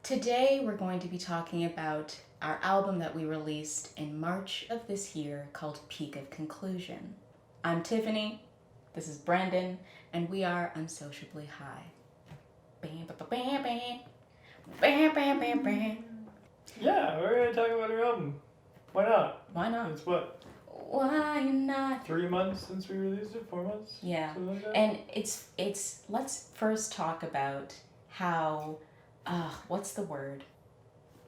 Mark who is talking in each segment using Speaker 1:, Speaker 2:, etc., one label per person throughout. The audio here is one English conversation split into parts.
Speaker 1: Today we're going to be talking about our album that we released in March of this year called Peak of Conclusion. I'm Tiffany, this is Brandon, and we are Unsociably High. Bam, bam, bam, bam, bam, bam, bam, bam.
Speaker 2: Yeah, we're going to talk about our album. Why not?
Speaker 1: Why not?
Speaker 2: It's what?
Speaker 1: Why not?
Speaker 2: 3 months since we released it? 4 months?
Speaker 1: Yeah.
Speaker 2: Something like that?
Speaker 1: And it's let's first talk about how what's the word?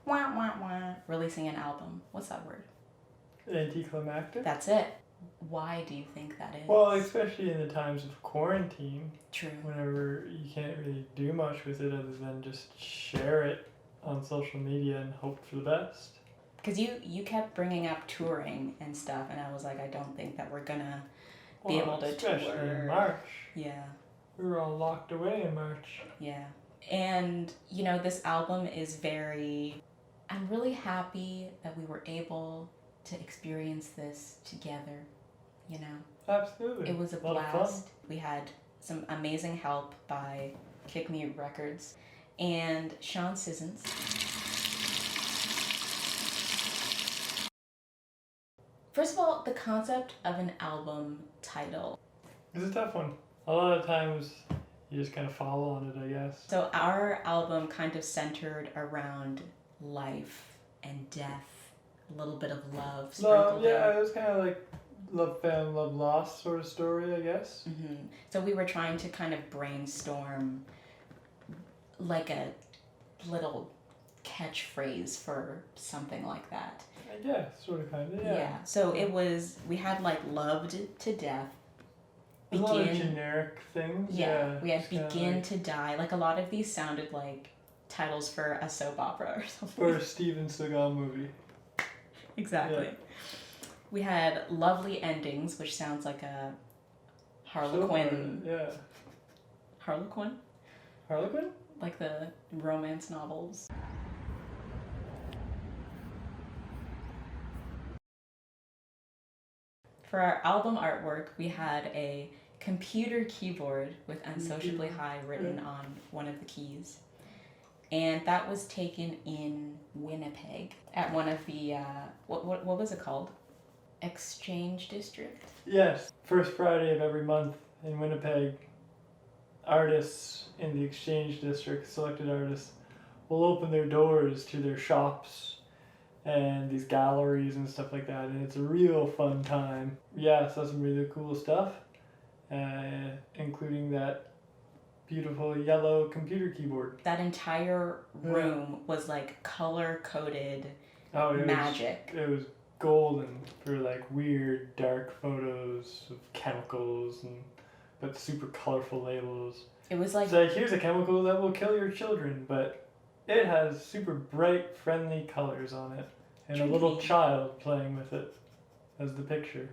Speaker 1: Wah wah wah. Releasing an album. What's that word?
Speaker 2: Anticlimactic?
Speaker 1: That's it. Why do you think that is?
Speaker 2: Well, especially in the times of quarantine,
Speaker 1: True.
Speaker 2: whenever you can't really do much with it other than just share it on social media and hope for the best.
Speaker 1: Because you kept bringing up touring and stuff, and I was like, I don't think that we're gonna be able to
Speaker 2: especially
Speaker 1: tour.
Speaker 2: in March.
Speaker 1: Yeah,
Speaker 2: We were all locked away in March.
Speaker 1: yeah. And, this album is I'm really happy that we were able to experience this together,
Speaker 2: Absolutely.
Speaker 1: It was a
Speaker 2: lot of fun.
Speaker 1: blast. We had some amazing help by Kick Me Records and Sean Sissons. First of all, the concept of an album title.
Speaker 2: It's a tough one. A lot of times you just kind of follow on it, I guess.
Speaker 1: So our album kind of centered around life and death, a little bit of love sprinkled
Speaker 2: Yeah,
Speaker 1: in.
Speaker 2: it was kind of like love found, love lost sort of story, I guess.
Speaker 1: Mm-hmm. So we were trying to kind of brainstorm like a little catchphrase for something like that.
Speaker 2: Yeah, sort of, kind of, yeah.
Speaker 1: So we had like loved to death.
Speaker 2: A lot of generic things.
Speaker 1: Yeah, we had
Speaker 2: just kinda
Speaker 1: begin
Speaker 2: like,
Speaker 1: to die. Like a lot of these sounded like titles for a soap opera or something.
Speaker 2: or a Steven Seagal movie.
Speaker 1: Exactly.
Speaker 2: Yeah.
Speaker 1: We had lovely endings, which sounds like a Harlequin.
Speaker 2: Yeah.
Speaker 1: Harlequin?
Speaker 2: Harlequin?
Speaker 1: Like the romance novels. For our album artwork, we had a computer keyboard with Unsociably High written on one of the keys. And that was taken in Winnipeg at one of the, what was it called? Exchange District?
Speaker 2: Yes. First Friday of every month in Winnipeg, artists in the Exchange District, selected artists, will open their doors to their shops and these galleries and stuff like that, and it's a real fun time. Yeah, so some really cool stuff, including that beautiful yellow computer keyboard.
Speaker 1: That entire room was like color-coded magic.
Speaker 2: It was golden for like weird dark photos of chemicals but super colorful labels.
Speaker 1: It was like,
Speaker 2: It's like, here's a chemical that will kill your children, but it has super bright, friendly colors on it. And a little child playing with it as the picture.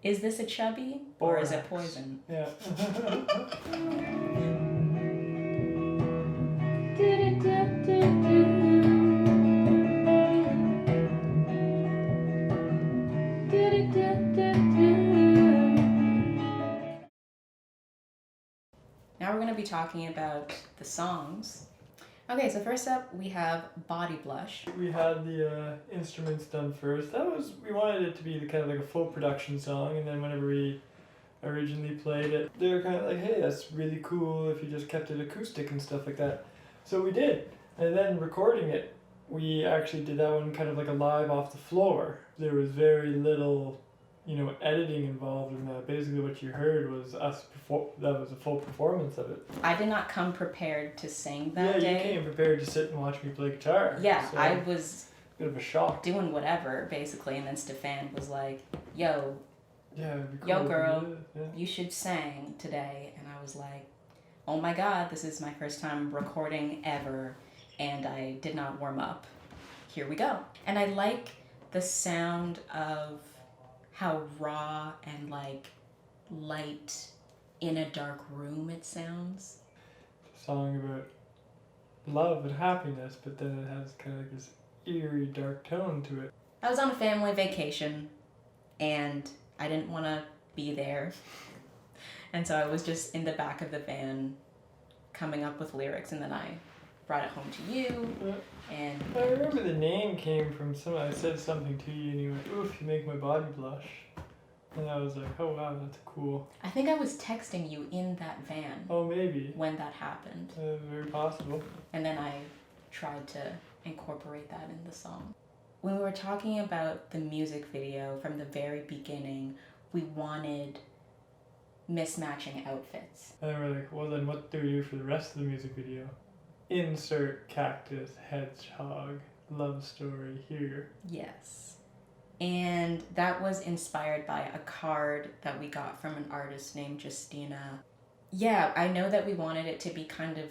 Speaker 1: is this a chubby or is it poison?
Speaker 2: Yeah.
Speaker 1: Now we're going to be talking about the songs. Okay, so first up we have Body Blush.
Speaker 2: We had the instruments done first. We wanted it to be kind of like a full production song, and then whenever we originally played it, they were kind of like, hey, that's really cool if you just kept it acoustic and stuff like that. So we did. And then recording it, we actually did that one kind of like a live off the floor. There was very little, editing involved in that. Basically what you heard was us that was a full performance of it.
Speaker 1: I did not come prepared to sing that day.
Speaker 2: Yeah, you came prepared to sit and watch me play guitar.
Speaker 1: Yeah,
Speaker 2: so
Speaker 1: I was
Speaker 2: bit of a shock.
Speaker 1: doing whatever, basically, and then Stefan was like, yo,
Speaker 2: Yeah, it'd be cool
Speaker 1: yo
Speaker 2: if we
Speaker 1: girl,
Speaker 2: did, yeah.
Speaker 1: you should sing today. And I was like, oh my god, this is my first time recording ever, and I did not warm up. Here we go. And I like the sound of how raw and like light in a dark room it sounds.
Speaker 2: It's a song about love and happiness, but then it has kind of like this eerie, dark tone to it.
Speaker 1: I was on a family vacation and I didn't want to be there. And so I was just in the back of the van coming up with lyrics, and then I brought it home to you.
Speaker 2: Yeah.
Speaker 1: And
Speaker 2: I remember the name came from someone. I said something to you and you went, "Oof, you make my body blush." And I was like, "Oh wow, that's cool."
Speaker 1: I think I was texting you in that van
Speaker 2: Oh, maybe.
Speaker 1: when that happened.
Speaker 2: Very possible.
Speaker 1: And then I tried to incorporate that in the song. When we were talking about the music video from the very beginning, we wanted mismatching outfits.
Speaker 2: And then we're like, well then what do we do for the rest of the music video? Insert cactus, hedgehog, love story here.
Speaker 1: Yes. And that was inspired by a card that we got from an artist named Justina. Yeah, I know that we wanted it to be kind of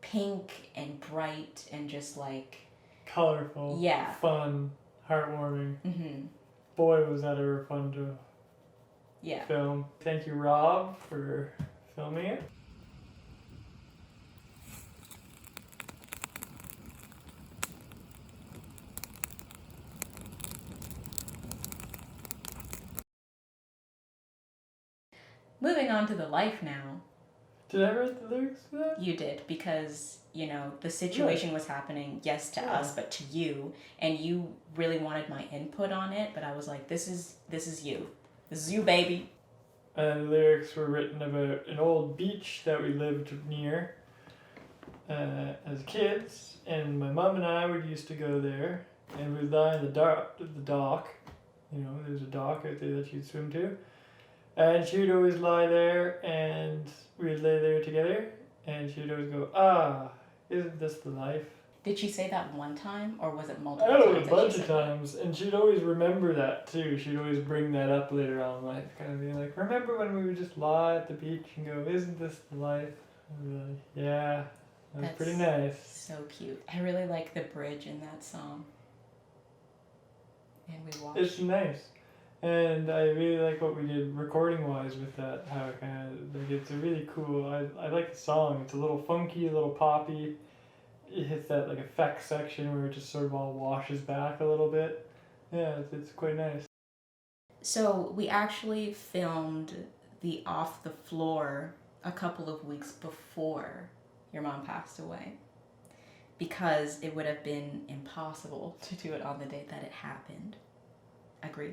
Speaker 1: pink and bright and just like...
Speaker 2: Colorful.
Speaker 1: Yeah.
Speaker 2: Fun. Heartwarming.
Speaker 1: Mm-hmm.
Speaker 2: Boy, was that ever fun to film. Thank you, Rob, for filming it.
Speaker 1: Moving on to the life now.
Speaker 2: Did I write the lyrics for that?
Speaker 1: You did, because, you know, the situation was happening, yes, to us, but to you, and you really wanted my input on it, but I was like, this is you. This is you, baby.
Speaker 2: And the lyrics were written about an old beach that we lived near as kids, and my mom and I would used to go there, and we'd lie on the dock. You know, there's a dock out there that you'd swim to. And she would always lie there, and we'd lay there together, and she'd always go, "Ah, isn't this the life?"
Speaker 1: Did she say that one time, or was it multiple
Speaker 2: Oh,
Speaker 1: times?
Speaker 2: a bunch of times, and she'd always remember that too. She'd always bring that up later on in life, kind of being like, "Remember when we would just lie at the beach and go, isn't this the life?" And we'd be like, "Yeah, that's pretty nice."
Speaker 1: So cute. I really like the bridge in that song. And we watched.
Speaker 2: It's nice. And I really like what we did recording-wise with that, how it kind of, like, it's a really cool, I like the song. It's a little funky, a little poppy. It hits that, like, effects section where it just sort of all washes back a little bit. Yeah, it's quite nice.
Speaker 1: So we actually filmed the Off the Floor a couple of weeks before your mom passed away, because it would have been impossible to do it on the day that it happened. Agree?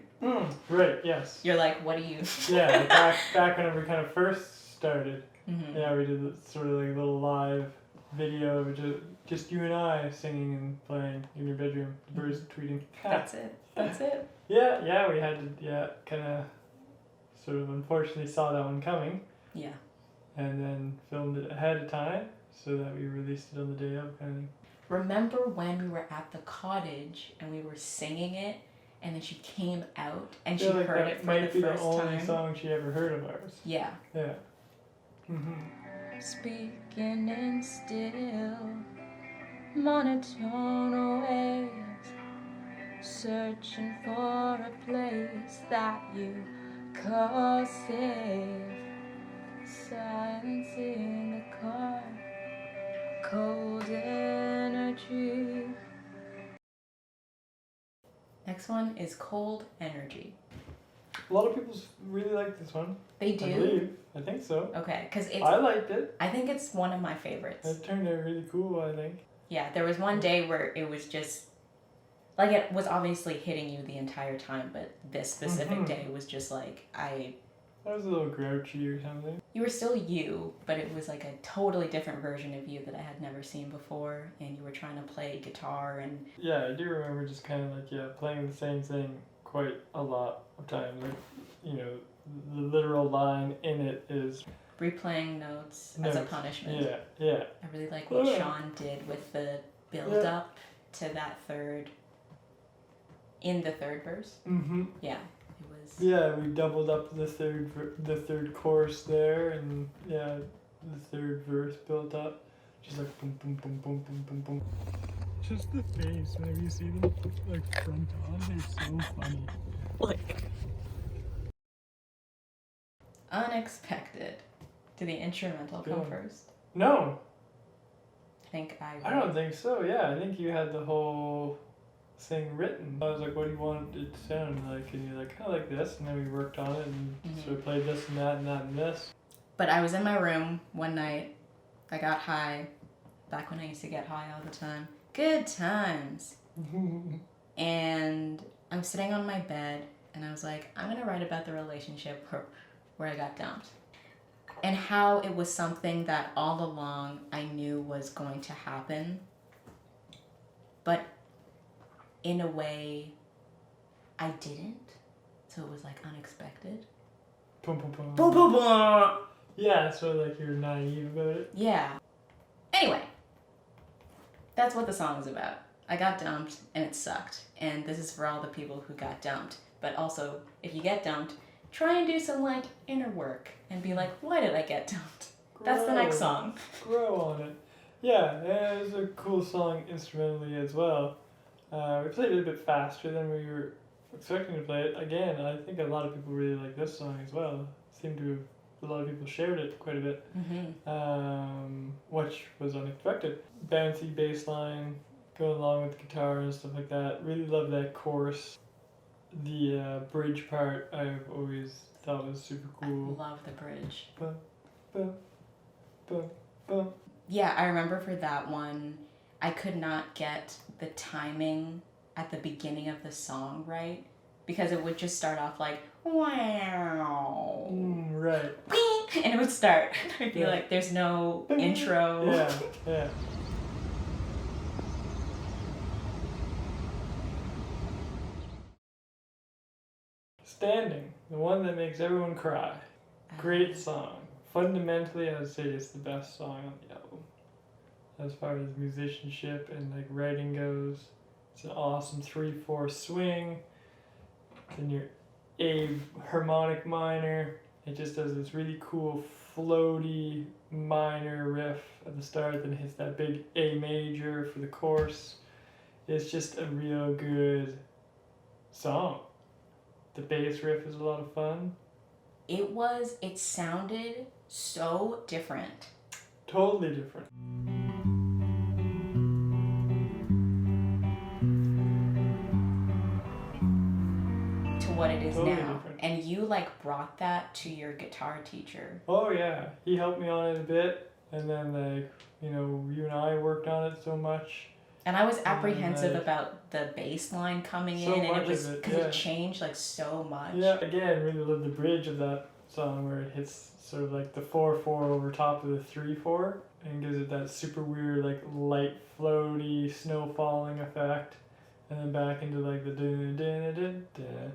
Speaker 2: Right, yes.
Speaker 1: You're like, what do you...
Speaker 2: Yeah, like back whenever we kind of first started.
Speaker 1: Mm-hmm.
Speaker 2: Yeah, we did sort of like a little live video of just you and I singing and playing in your bedroom. The birds tweeting.
Speaker 1: That's it.
Speaker 2: Yeah, we had to, kind of sort of unfortunately saw that one coming.
Speaker 1: Yeah.
Speaker 2: And then filmed it ahead of time so that we released it on the day of, kind of thing.
Speaker 1: Remember when we were at the cottage and we were singing it, and then she came out and she heard it for the first time?
Speaker 2: That might be the only song she ever heard of ours.
Speaker 1: Yeah.
Speaker 2: Yeah. Mm-hmm.
Speaker 1: Speaking in still monotone ways, searching for a place that you call safe, silence in the car, cold energy. Next one is Cold Energy.
Speaker 2: A lot of people really like this one.
Speaker 1: They do?
Speaker 2: I believe. I think so.
Speaker 1: Okay, because it's...
Speaker 2: I liked it.
Speaker 1: I think it's one of my favorites.
Speaker 2: It turned out really cool, I think.
Speaker 1: Yeah, there was one day where it was just... Like, it was obviously hitting you the entire time, but this specific day was just like, I
Speaker 2: was a little grouchy or something.
Speaker 1: You were still you, but it was like a totally different version of you that I had never seen before, and you were trying to play guitar and...
Speaker 2: Yeah, I do remember just kind of like, playing the same thing quite a lot of times. Like, you know, the literal line in it is...
Speaker 1: replaying notes as a punishment.
Speaker 2: Yeah.
Speaker 1: I really like what Sean did with the build-up to that third... in the third verse.
Speaker 2: Mm-hmm.
Speaker 1: Yeah, it was...
Speaker 2: Yeah, we doubled up the third chorus there, and the third verse built up. Just like boom, boom, boom, boom, boom, boom, boom. Just the face, whenever you see them, like, front on, they're so funny. Like...
Speaker 1: Unexpected. Did the instrumental come first?
Speaker 2: No.
Speaker 1: I
Speaker 2: don't think so, yeah. I think you had the whole thing written. I was like, what do you want it to sound like? And you're like, I like this. And then we worked on it and sort of played this and that and that and this.
Speaker 1: But I was in my room one night. I got high. back when I used to get high all the time. Good times. And I'm sitting on my bed, and I was like, I'm going to write about the relationship where I got dumped. And how it was something that all along I knew was going to happen. But in a way, I didn't. So it was like unexpected.
Speaker 2: Boom, boom, boom.
Speaker 1: Boom, boom, boom.
Speaker 2: Yeah, so like you're naive about it.
Speaker 1: Yeah. Anyway, that's what the song is about. I got dumped and it sucked. And this is for all the people who got dumped. But also, if you get dumped, try and do some like inner work and be like, why did I get dumped? That's the next song.
Speaker 2: Grow on it. Yeah, it was a cool song instrumentally as well. We played it a bit faster than we were expecting to play it. Again, I think a lot of people really like this song as well. Seemed to a lot of people shared it quite a bit, which was unexpected. Bouncy bass line going along with the guitar and stuff like that. Really love that chorus. The bridge part I've always thought was super cool.
Speaker 1: I love the bridge.
Speaker 2: Bum, bum, bum, bum.
Speaker 1: Yeah, I remember for that one, I could not get the timing at the beginning of the song right, because it would just start off like, wow.
Speaker 2: Right.
Speaker 1: And it would start. I'd be like, there's no intro.
Speaker 2: Yeah. Standing, the one that makes everyone cry. Great song. Fundamentally, I would say it's the best song on the album. As far as musicianship and like writing goes, it's an awesome 3/4 swing. Then your A harmonic minor. It just does this really cool floaty minor riff at the start, then it hits that big A major for the chorus. It's just a real good song. The bass riff is a lot of fun.
Speaker 1: It sounded so different.
Speaker 2: Totally different.
Speaker 1: To what it is
Speaker 2: Totally
Speaker 1: now.
Speaker 2: different.
Speaker 1: And you like brought that to your guitar teacher.
Speaker 2: Oh yeah, he helped me on it a bit, and then like, you and I worked on it so much.
Speaker 1: And I was apprehensive about the bass line coming
Speaker 2: So
Speaker 1: in, and
Speaker 2: much
Speaker 1: it was
Speaker 2: of it,
Speaker 1: because
Speaker 2: yeah.
Speaker 1: it changed like so much.
Speaker 2: Yeah, again, really love the bridge of that song where it hits sort of like the 4/4 over top of the 3/4 and gives it that super weird like light floaty snow falling effect, and then back into like the dun dun dun dun,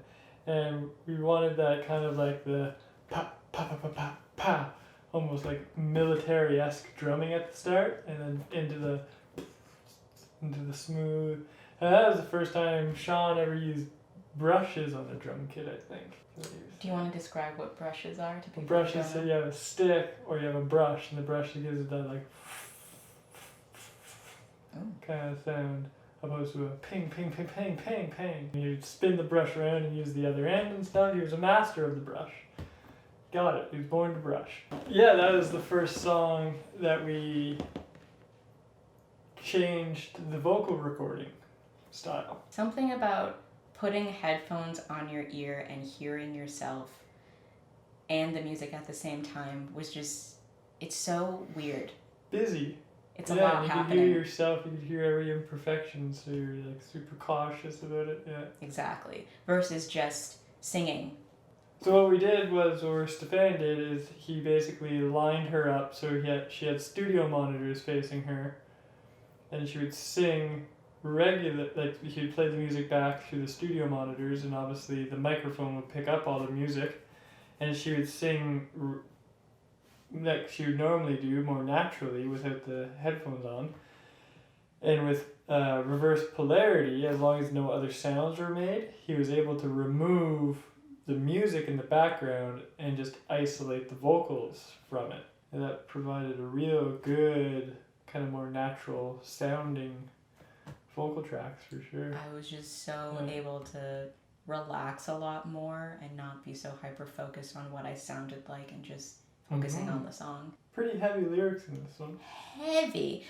Speaker 2: and we wanted that kind of like the pa pa pa pa pa pa, almost like military-esque drumming at the start, and then into the smooth. And that was the first time Sean ever used brushes on the drum kit, I think.
Speaker 1: Do you want to describe what brushes are to people?
Speaker 2: Brushes, so you have a stick or you have a brush, and the brush gives it that like kind of sound, opposed to a ping, ping, ping, ping, ping, ping. And you'd spin the brush around and use the other end and stuff. He was a master of the brush. Got it. He was born to brush. Yeah, that was the first song that we changed the vocal recording style.
Speaker 1: Something about putting headphones on your ear and hearing yourself and the music at the same time was just, it's so weird.
Speaker 2: Busy.
Speaker 1: It's a lot
Speaker 2: you
Speaker 1: happening.
Speaker 2: could hear yourself, you could hear every imperfection, so you're like super cautious about it, yeah.
Speaker 1: Exactly. Versus just singing.
Speaker 2: So what we did was, or Stefan did, is he basically lined her up so she had studio monitors facing her, and she would sing like he would play the music back through the studio monitors, and obviously the microphone would pick up all the music, and she would sing like she would normally do, more naturally without the headphones on, and with reverse polarity. As long as no other sounds were made, he was able to remove the music in the background and just isolate the vocals from it, and that provided a real good kind of more natural sounding vocal tracks for sure.
Speaker 1: I was just so able to relax a lot more and not be so hyper focused on what I sounded like and just focusing on the song.
Speaker 2: Pretty heavy lyrics in this one.
Speaker 1: Heavy.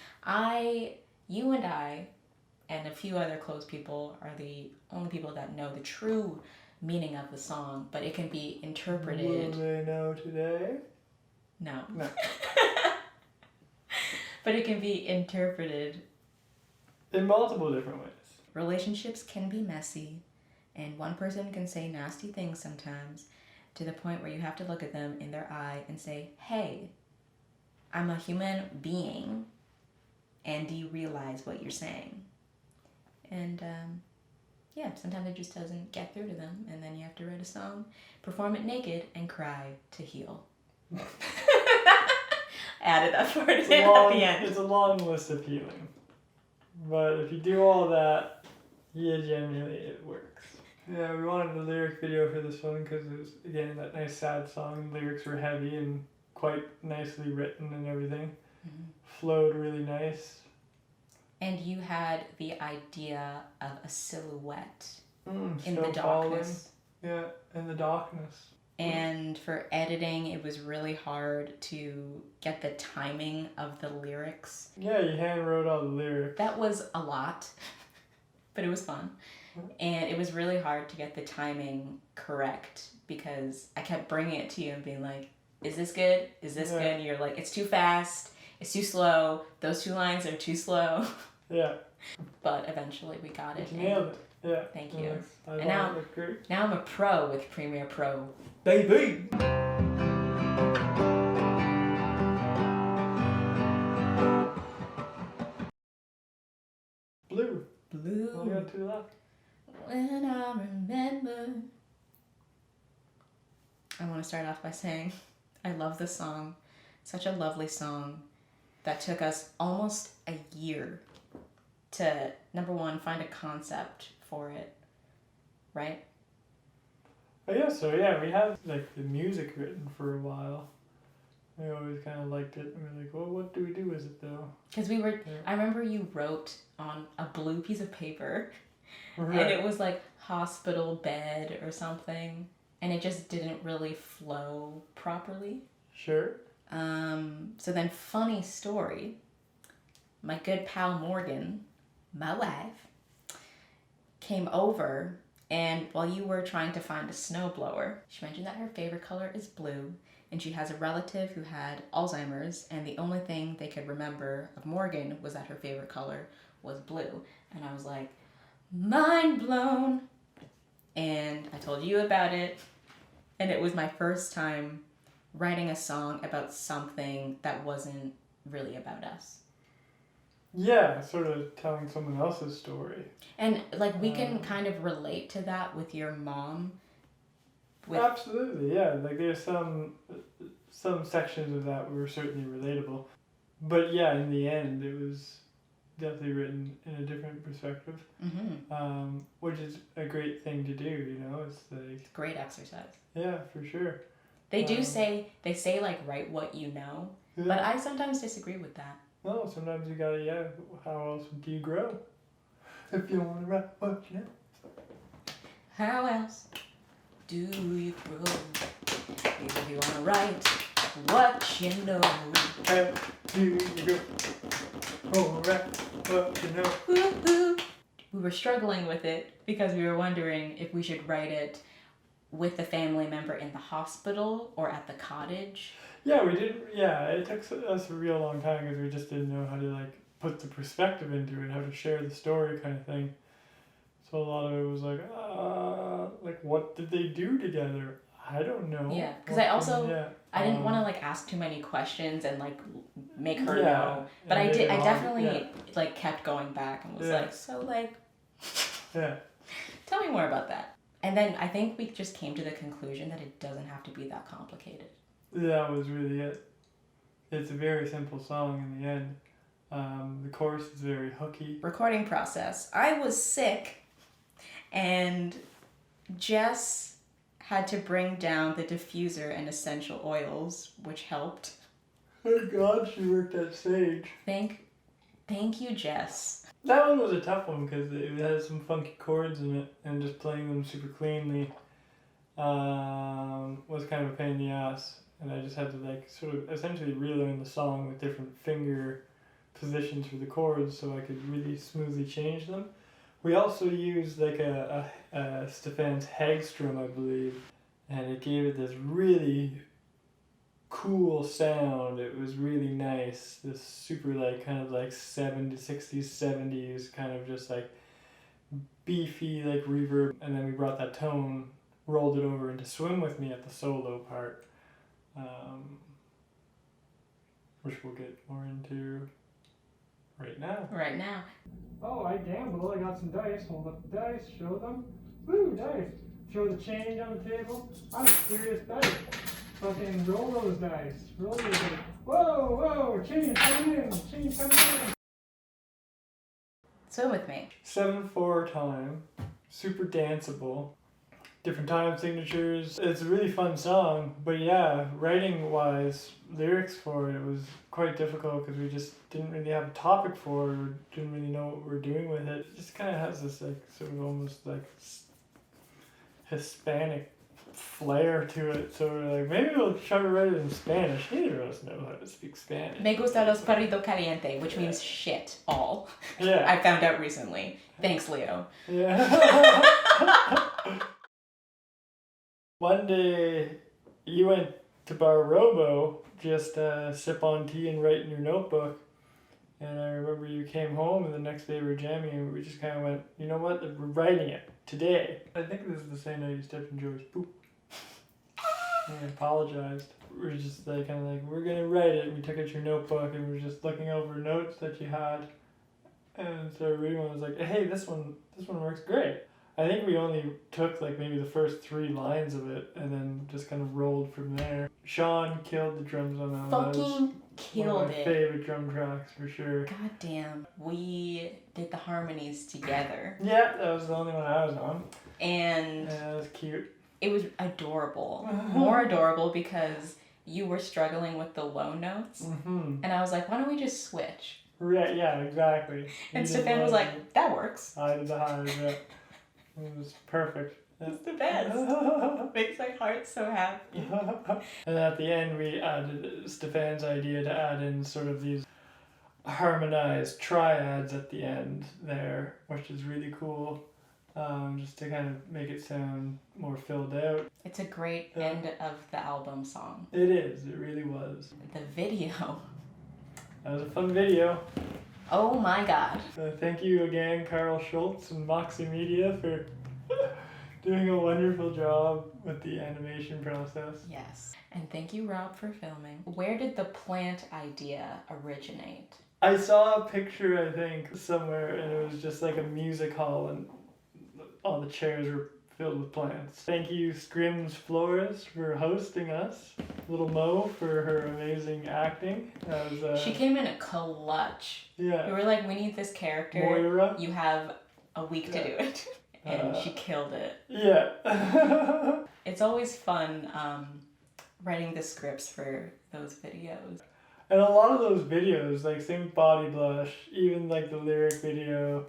Speaker 1: You and I and a few other close people are the only people that know the true meaning of the song, but it can be interpreted.
Speaker 2: Will they know today?
Speaker 1: No. But it can be interpreted.
Speaker 2: In multiple different ways.
Speaker 1: Relationships can be messy, and one person can say nasty things sometimes to the point where you have to look at them in their eye and say, hey, I'm a human being, and do you realize what you're saying? And yeah, sometimes it just doesn't get through to them, and then you have to write a song, perform it naked, and cry to heal. Added that part in at the end.
Speaker 2: It's a long list of healing. But if you do all that, yeah, generally it works. Yeah, we wanted a lyric video for this one because it was, again, that nice sad song. Lyrics were heavy and quite nicely written and everything.
Speaker 1: Mm-hmm.
Speaker 2: Flowed really nice.
Speaker 1: And you had the idea of a silhouette in
Speaker 2: Snow
Speaker 1: the darkness.
Speaker 2: Yeah, in the darkness.
Speaker 1: And for editing, it was really hard to get the timing of the lyrics.
Speaker 2: Yeah, you hand wrote all the lyrics.
Speaker 1: That was a lot, but it was fun. And it was really hard to get the timing correct because I kept bringing it to you and being like, is this good? Is this good? And you're like, it's too fast. It's too slow. Those 2 lines are too slow.
Speaker 2: Yeah.
Speaker 1: But eventually we got it.
Speaker 2: You nailed it. Yeah.
Speaker 1: Thank you.
Speaker 2: And
Speaker 1: now,
Speaker 2: great.
Speaker 1: now I'm a pro with Premiere Pro.
Speaker 2: Baby! Blue.
Speaker 1: Blue.
Speaker 2: Oh, you got 2 left.
Speaker 1: When I remember. I want to start off by saying I love this song. Such a lovely song that took us almost a year to, number one, find a concept for it, right?
Speaker 2: I guess so, yeah. We had like the music written for a while. We always kind of liked it. And we were like, well, what do we do with it though?
Speaker 1: Because I remember you wrote on a blue piece of paper,
Speaker 2: Right.
Speaker 1: and it was like hospital bed or something, and it just didn't really flow properly.
Speaker 2: Sure.
Speaker 1: So then, funny story, my good pal Morgan, my wife, came over, and while you were trying to find a snowblower, she mentioned that her favorite color is blue, and she has a relative who had Alzheimer's, and the only thing they could remember of Morgan was that her favorite color was blue. And I was like, mind blown. And I told you about it, and it was my first time writing a song about something that wasn't really about us.
Speaker 2: Yeah, sort of telling someone else's story.
Speaker 1: And like we can kind of relate to that with your mom.
Speaker 2: Absolutely, yeah. Like there's some sections of that were certainly relatable. But yeah, in the end it was definitely written in a different perspective.
Speaker 1: Mm-hmm.
Speaker 2: Which is a great thing to do, you know. It's like
Speaker 1: great exercise.
Speaker 2: Yeah, for sure.
Speaker 1: They say like write what you know,
Speaker 2: yeah.
Speaker 1: but I sometimes disagree with that.
Speaker 2: No, sometimes you gotta, how else do you grow? If you want to write what you know.
Speaker 1: How else do you grow? If you want to write what you know.
Speaker 2: How do you grow? Oh, write what you know.
Speaker 1: Woo-hoo. We were struggling with it because we were wondering if we should write it with the family member in the hospital or at the cottage.
Speaker 2: Yeah, we didn't. Yeah, it took us a real long time because we just didn't know how to like put the perspective into it, how to share the story, kind of thing. So a lot of it was like what did they do together? I don't know.
Speaker 1: Yeah, because I didn't want to like ask too many questions and like make her know, but I definitely like kept going back and was like, so like,
Speaker 2: yeah,
Speaker 1: tell me more about that. And then I think we just came to the conclusion that it doesn't have to be that complicated.
Speaker 2: That was really it. It's a very simple song in the end. The chorus is very hooky.
Speaker 1: Recording process. I was sick, and Jess had to bring down the diffuser and essential oils, which helped.
Speaker 2: Thank God she worked at Sage.
Speaker 1: Thank you, Jess.
Speaker 2: That one was a tough one because it had some funky chords in it, and just playing them super cleanly was kind of a pain in the ass. And I just had to like sort of essentially relearn the song with different finger positions for the chords so I could really smoothly change them. We also used like a Stefan's Hagstrom, I believe, and it gave it this really cool sound. It was really nice. This super like kind of like 70s, 60s, 70s kind of just like beefy like reverb, and then we brought that tone, rolled it over into Swim With Me at the solo part, which we'll get more into right now.
Speaker 1: Right now.
Speaker 2: Oh, I gamble. I got some dice. Hold up the dice. Show them. Woo, dice. Show the change on the table. I'm serious dice. Fucking roll those dice. Roll those dice. Whoa, whoa, change coming in. Change coming in.
Speaker 1: Swim With Me.
Speaker 2: 7/4 time. Super danceable. Different time signatures. It's a really fun song, but yeah, writing wise, lyrics for it was quite difficult because we just didn't really have a topic for it, or didn't really know what we're doing with it. It just kind of has this like sort of almost like Hispanic flair to it, so we're like, maybe we'll try to write it in Spanish. Neither of us know how to speak Spanish.
Speaker 1: Me gusta los perrito caliente, which means shit all.
Speaker 2: Yeah.
Speaker 1: I found out recently. Thanks, Leo.
Speaker 2: Yeah. One day, you went to Bar Robo, just sip on tea and write in your notebook. And I remember you came home, and the next day we were jamming, and we just kind of went, you know what, we're writing it today. I think this is the same night you stepped in Joey's poop. And I apologized. We were just like, kind of like, we're going to write it. And we took out your notebook, and we were just looking over notes that you had. And so reading one was like, hey, this one works great. I think we only took like maybe the first 3 lines of it and then just kind of rolled from there. Sean killed the drums on that one.
Speaker 1: Fucking killed
Speaker 2: one of my
Speaker 1: it.
Speaker 2: favorite drum tracks for sure.
Speaker 1: God damn. We did the harmonies together.
Speaker 2: Yeah, that was the only one I was on.
Speaker 1: And
Speaker 2: yeah, that was cute.
Speaker 1: It was adorable. More adorable because you were struggling with the low notes.
Speaker 2: Mm-hmm.
Speaker 1: And I was like, why don't we just switch?
Speaker 2: Right, yeah, exactly.
Speaker 1: And Stefan was like, that works.
Speaker 2: I did the highs, yeah. It was perfect.
Speaker 1: It's the best. Makes my heart so happy.
Speaker 2: And at the end, we added Stefan's idea to add in sort of these harmonized triads at the end there, which is really cool, just to kind of make it sound more filled out.
Speaker 1: It's a great end of the album song.
Speaker 2: It is. It really was.
Speaker 1: The video.
Speaker 2: That was a fun video.
Speaker 1: Oh my god.
Speaker 2: Thank you again, Carl Schultz and Moxie Media, for doing a wonderful job with the animation process.
Speaker 1: Yes. And thank you, Rob, for filming. Where did the plant idea originate?
Speaker 2: I saw a picture, I think, somewhere, and it was just like a music hall, and all the chairs were filled with plants. Thank you, Scrims Flores, for hosting us. Little Mo for her amazing acting. That was,
Speaker 1: she came in a clutch.
Speaker 2: Yeah.
Speaker 1: We were like, we need this character.
Speaker 2: Moira.
Speaker 1: You have a week to do it. And she killed it.
Speaker 2: Yeah.
Speaker 1: It's always fun writing the scripts for those videos.
Speaker 2: And a lot of those videos, like same with Body Blush, even like the lyric video,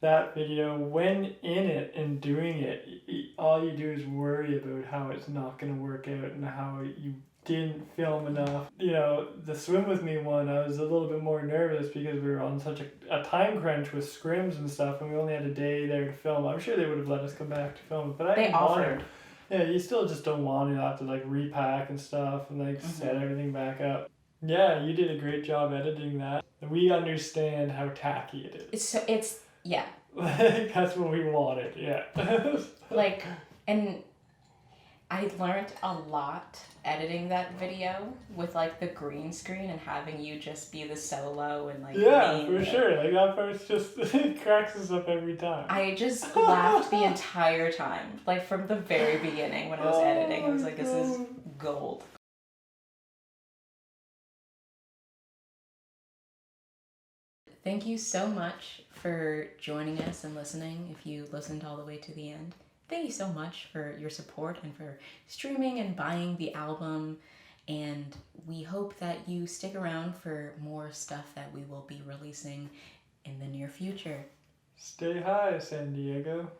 Speaker 2: that video, when in it and doing it, all you do is worry about how it's not going to work out and how you didn't film enough. You know, the Swim With Me one, I was a little bit more nervous because we were on such a time crunch with scrims and stuff, and we only had a day there to film. I'm sure they would have let us come back to film it, but I didn't want
Speaker 1: offered.
Speaker 2: to. Yeah, you still just don't want to have to like repack and stuff and like set everything back up. Yeah, you did a great job editing that. We understand how tacky it is.
Speaker 1: It's yeah.
Speaker 2: That's what we wanted, yeah.
Speaker 1: Like, and I learned a lot editing that video with like the green screen and having you just be the solo and like
Speaker 2: yeah, for sure. Like that part's just it cracks us up every time.
Speaker 1: I just laughed the entire time, like from the very beginning when I was editing. I was like, this is gold. Thank you so much for joining us and listening. If you listened all the way to the end, thank you so much for your support and for streaming and buying the album. And we hope that you stick around for more stuff that we will be releasing in the near future.
Speaker 2: Stay high, San Diego.